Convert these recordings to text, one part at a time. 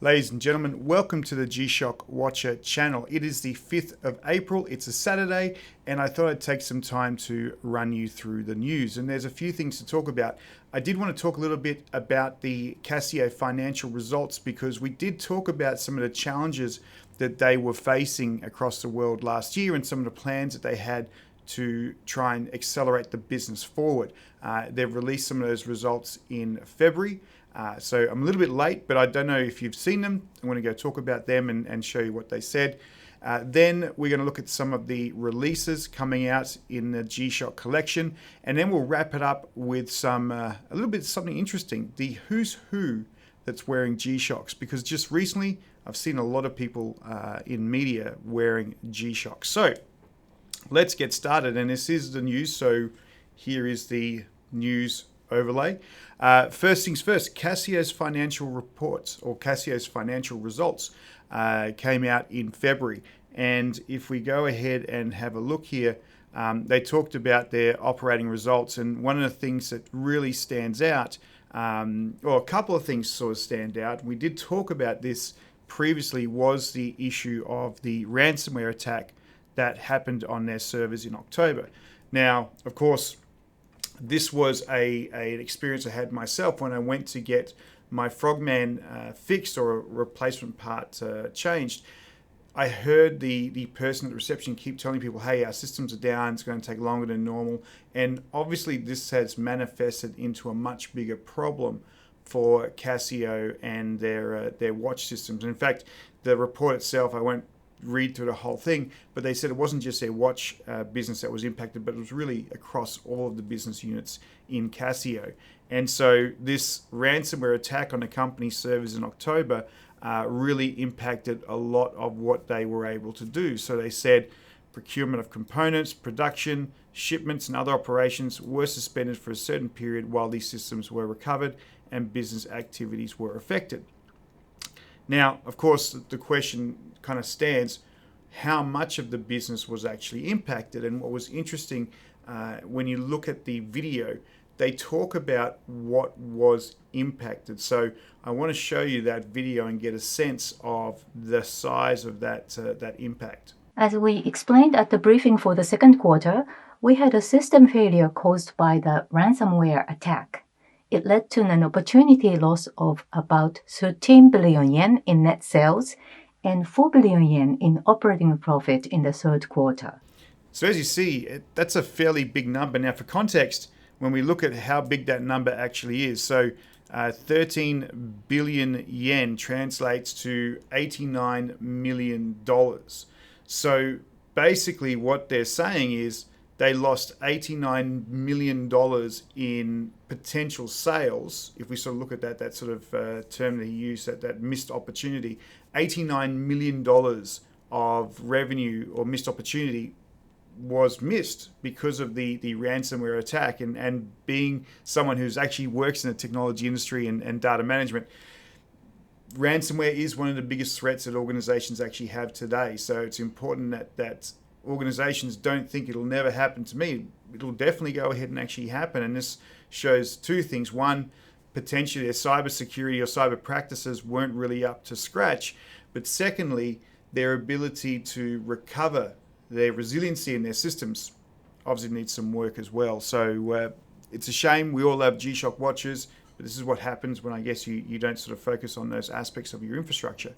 Ladies and gentlemen, welcome to the G-Shock Watcher channel. It is the 5th of April, it's a Saturday, and I thought I'd take some time to run you through the news. And there's a few things to talk about. I did want to talk a little bit about the Casio financial results because we did talk about some of the challenges that they were facing across the world last year and some of the plans that they had to try and accelerate the business forward. They've released some of those results in February. So I'm a little bit late, but I don't know if you've seen them. I want to go talk about them and show you what they said. Then we're going to look at some of the releases coming out in the G-Shock collection. And then we'll wrap it up with some a little bit something interesting, the who's who that's wearing G-Shocks. Because just recently, I've seen a lot of people in media wearing G-Shocks. So let's get started. And this is the news. So here is the news overlay. First things first, Casio's financial reports or Casio's financial results came out in February. And if we go ahead and have a look here, they talked about their operating results. And one of the things that really stands out, or a couple of things sort of stand out, we did talk about this previously, was the issue of the ransomware attack that happened on their servers in October. Now, of course, this was an experience I had myself when I went to get my Frogman fixed or a replacement part changed. I heard the person at the reception keep telling people, hey, our systems are down, it's going to take longer than normal. And obviously this has manifested into a much bigger problem for Casio and their watch systems. In fact, the report itself, I won't read through the whole thing, but they said it wasn't just their watch business that was impacted, but it was really across all of the business units in Casio. And so this ransomware attack on the company's servers in October really impacted a lot of what they were able to do. So they said procurement of components, production, shipments, and other operations were suspended for a certain period while these systems were recovered and business activities were affected. Now, of course, the question kind of stands, how much of the business was actually impacted? And what was interesting, when you look at the video, they talk about what was impacted. So I want to show you that video and get a sense of the size of that impact. As we explained at the briefing for the second quarter, we had a system failure caused by the ransomware attack. It led to an opportunity loss of about 13 billion yen in net sales and 4 billion yen in operating profit in the third quarter. So as you see, that's a fairly big number. Now for context, when we look at how big that number actually is, so 13 billion yen translates to $89 million. So basically what they're saying is they lost $89 million in potential sales. If we sort of look at that sort of term that he used, that missed opportunity, $89 million of revenue or missed opportunity was missed because of the ransomware attack. And being someone who's actually works in the technology industry and data management, ransomware is one of the biggest threats that organizations actually have today. So it's important that organizations don't think it'll never happen to me. It'll definitely go ahead and actually happen. And this shows two things. One, potentially their cybersecurity or cyber practices weren't really up to scratch. But secondly, their ability to recover their resiliency in their systems obviously needs some work as well. So it's a shame. We all have G-Shock watches, but this is what happens when I guess you don't sort of focus on those aspects of your infrastructure.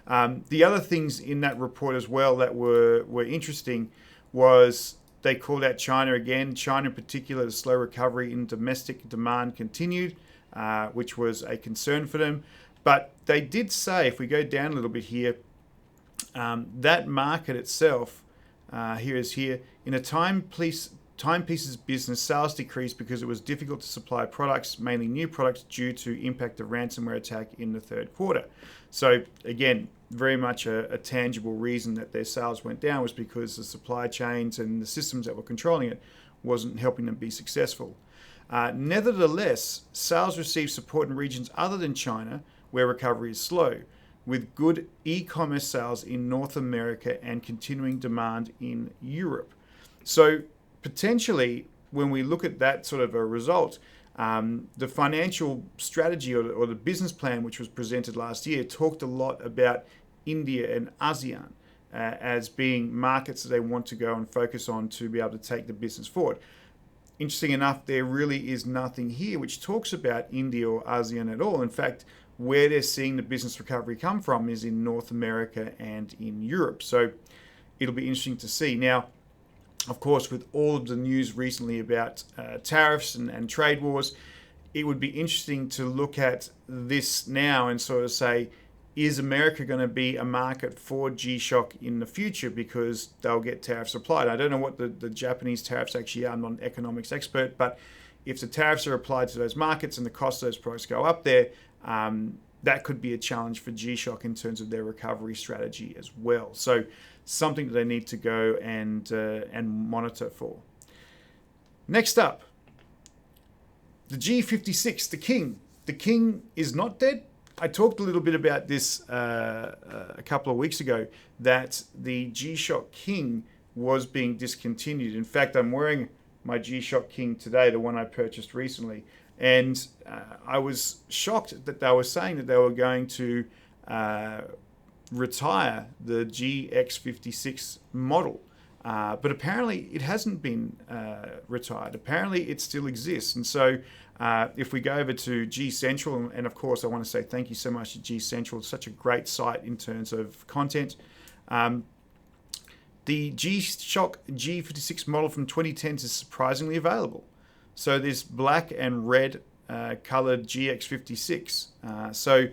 The other things in that report as well that were interesting was they called out China again. China in particular, the slow recovery in domestic demand continued, which was a concern for them. But they did say, if we go down a little bit here, that market itself, here, in a timepieces business, sales decreased because it was difficult to supply products, mainly new products, due to impact of ransomware attack in the third quarter. So again, very much a tangible reason that their sales went down was because the supply chains and the systems that were controlling it wasn't helping them be successful. Nevertheless, sales received support in regions other than China, where recovery is slow, with good e-commerce sales in North America and continuing demand in Europe. So potentially, when we look at that sort of a result, The financial strategy or the business plan, which was presented last year, talked a lot about India and ASEAN as being markets that they want to go and focus on to be able to take the business forward. Interesting enough, there really is nothing here which talks about India or ASEAN at all. In fact, where they're seeing the business recovery come from is in North America and in Europe. So it'll be interesting to see. Now, of course, with all of the news recently about tariffs and trade wars, it would be interesting to look at this now and sort of say, is America going to be a market for G-Shock in the future because they'll get tariffs applied? I don't know what the Japanese tariffs actually are. I'm not an economics expert, but if the tariffs are applied to those markets and the cost of those products go up there, that could be a challenge for G-Shock in terms of their recovery strategy as well. So something that they need to go and monitor for. Next up, the G56, the King. The King is not dead. I talked a little bit about this a couple of weeks ago, that the G-Shock King was being discontinued. In fact, I'm wearing my G-Shock King today, the one I purchased recently, and I was shocked that they were saying that they were going to retire the GX56 model. But apparently it hasn't been retired. Apparently it still exists. And so if we go over to G Central, and of course I want to say thank you so much to G Central. It's such a great site in terms of content. The G-Shock G56 model from 2010 is surprisingly available. So this black and red colored GX56. So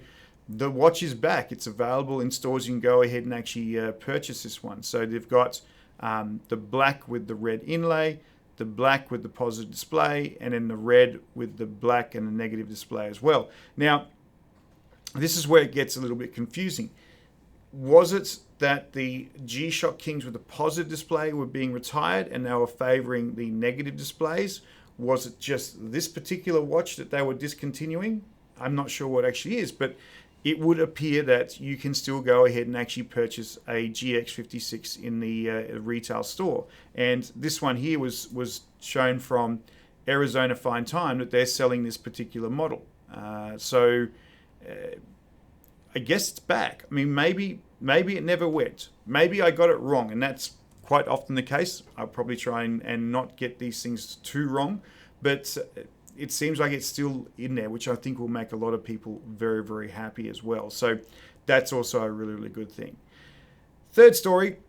the watch is back. It's available in stores. You can go ahead and actually purchase this one. So they've got the black with the red inlay, the black with the positive display, and then the red with the black and the negative display as well. Now, this is where it gets a little bit confusing. Was it that the G-Shock Kings with the positive display were being retired and they were favoring the negative displays? Was it just this particular watch that they were discontinuing? I'm not sure what actually is, but it would appear that you can still go ahead and actually purchase a GX56 in the retail store. And this one here was shown from Arizona Fine Time that they're selling this particular model. So I guess it's back. I mean, maybe it never went. Maybe I got it wrong, and that's quite often the case. I'll probably try and not get these things too wrong, but it seems like it's still in there, which I think will make a lot of people very, very happy as well. So that's also a really, really good thing. Third story,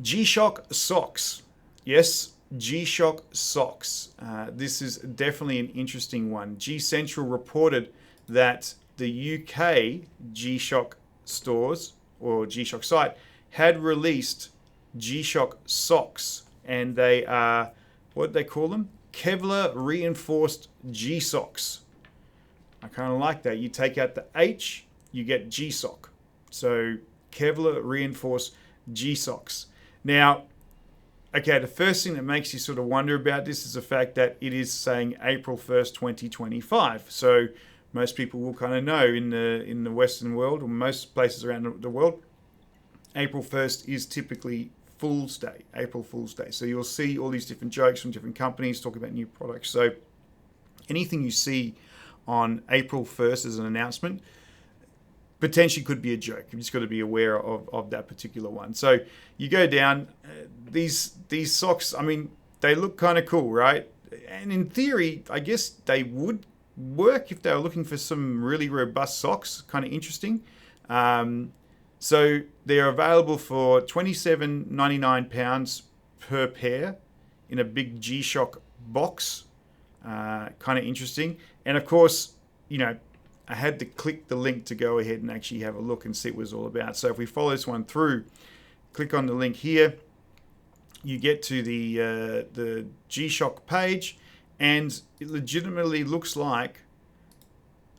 G-Shock socks. Yes, G-Shock socks. This is definitely an interesting one. G Central reported that the UK G-Shock stores or G-Shock site had released G-Shock socks, and they are, what do they call them? Kevlar reinforced G-Socks. I kind of like that. You take out the H, you get G-Sock. So Kevlar reinforced G-Socks. Now, okay, the first thing that makes you sort of wonder about this is the fact that it is saying April 1st, 2025. So most people will kind of know in the Western world, or most places around the world, April 1st is typically Fool's Day, April Fool's Day. So you'll see all these different jokes from different companies talking about new products. So anything you see on April 1st as an announcement potentially could be a joke. You've just got to be aware of that particular one. So you go down, these socks, I mean, they look kind of cool, right? And in theory, I guess they would work if they were looking for some really robust socks, kind of interesting. So they're available for £27.99 per pair in a big G-Shock box. Kind of interesting. And of course, you know, I had to click the link to go ahead and actually have a look and see what it was all about. So if we follow this one through, click on the link here, you get to the G-Shock page, and it legitimately looks like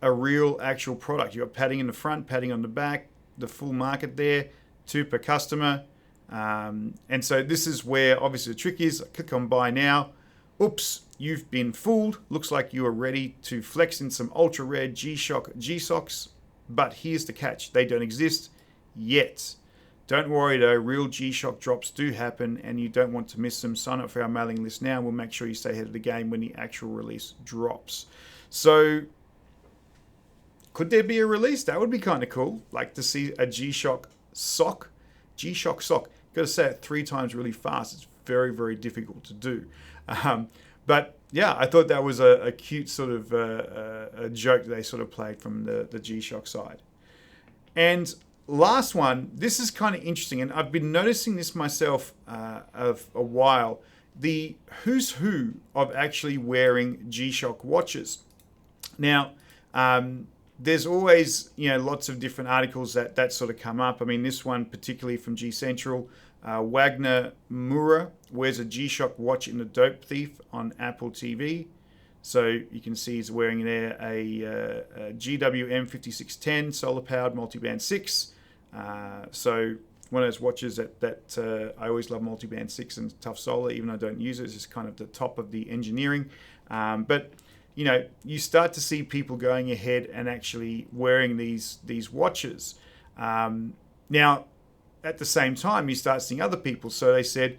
a real actual product. You've got padding in the front, padding on the back, the full market there, 2 per customer. And so this is where obviously the trick is. I click on buy now. Oops, you've been fooled. Looks like you are ready to flex in some ultra rare G-Shock G-Socks. But here's the catch. They don't exist yet. Don't worry though, real G-Shock drops do happen and you don't want to miss them. Sign up for our mailing list now and we'll make sure you stay ahead of the game when the actual release drops. So could there be a release? That would be kind of cool. Like to see a G-Shock sock. G-Shock sock. Got to say it 3 times really fast. It's very, very difficult to do. But yeah, I thought that was a cute sort of a joke they sort of played from the G-Shock side. And last one, this is kind of interesting, and I've been noticing this myself of a while. The who's who of actually wearing G-Shock watches. Now, there's always, lots of different articles that sort of come up. I mean, this one particularly from G Central, Wagner Mura wears a G-Shock watch in The Dope Thief on Apple TV. So you can see he's wearing there a GWM 5610 solar-powered multiband 6. So one of those watches that I always love, multiband 6 and tough solar, even though I don't use it. It's just kind of the top of the engineering. But you start to see people going ahead and actually wearing these watches. Now, at the same time, you start seeing other people. So they said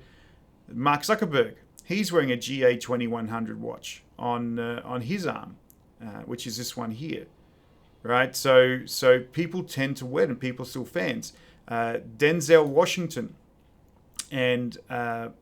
Mark Zuckerberg, he's wearing a GA2100 watch on his arm, which is this one here, right? So people tend to wear them. People are still fans. Denzel Washington and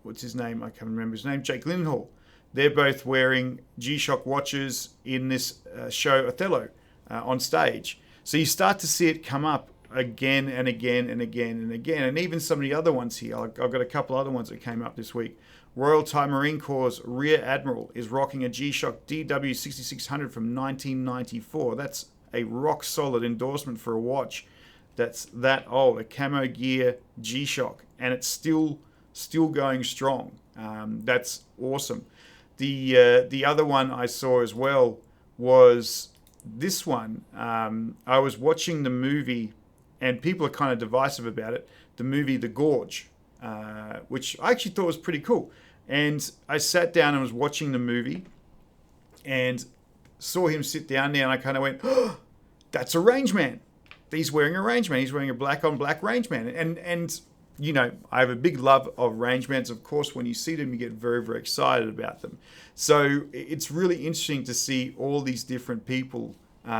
what's his name? I can't remember his name. Jake Gyllenhaal. They're both wearing G-Shock watches in this show Othello on stage. So you start to see it come up again and again and again and again. And even some of the other ones here. I've got a couple other ones that came up this week. Royal Thai Marine Corps Rear Admiral is rocking a G-Shock DW6600 from 1994. That's a rock solid endorsement for a watch that's that old, a camo gear G-Shock, and it's still going strong. That's awesome. The other one I saw as well was this one. I was watching the movie, and people are kind of divisive about it, the movie The Gorge, which I actually thought was pretty cool. And I sat down and was watching the movie and saw him sit down there, and I kind of went, oh, that's a Rangeman. He's wearing a Rangeman. He's wearing a black on black Rangeman. And I have a big love of Rangemans. Of course, when you see them, you get very, very excited about them. So it's really interesting to see all these different people who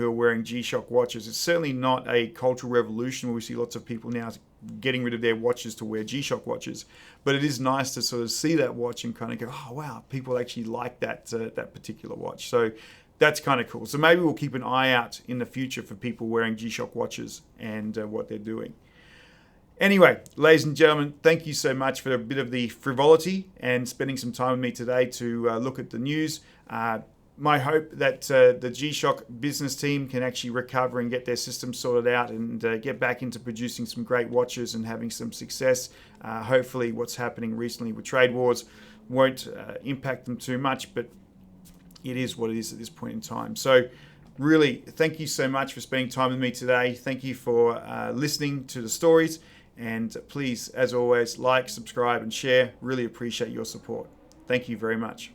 are wearing G-Shock watches. It's certainly not a cultural revolution where we see lots of people now getting rid of their watches to wear G-Shock watches. But it is nice to sort of see that watch and kind of go, oh, wow, people actually like that particular watch. So that's kind of cool. So maybe we'll keep an eye out in the future for people wearing G-Shock watches and what they're doing. Anyway, ladies and gentlemen, thank you so much for a bit of the frivolity and spending some time with me today to look at the news. My hope that the G-Shock business team can actually recover and get their systems sorted out and get back into producing some great watches and having some success. Hopefully what's happening recently with trade wars won't impact them too much, but it is what it is at this point in time. So really, thank you so much for spending time with me today. Thank you for listening to the stories. And please, as always, like, subscribe, and share. Really appreciate your support. Thank you very much.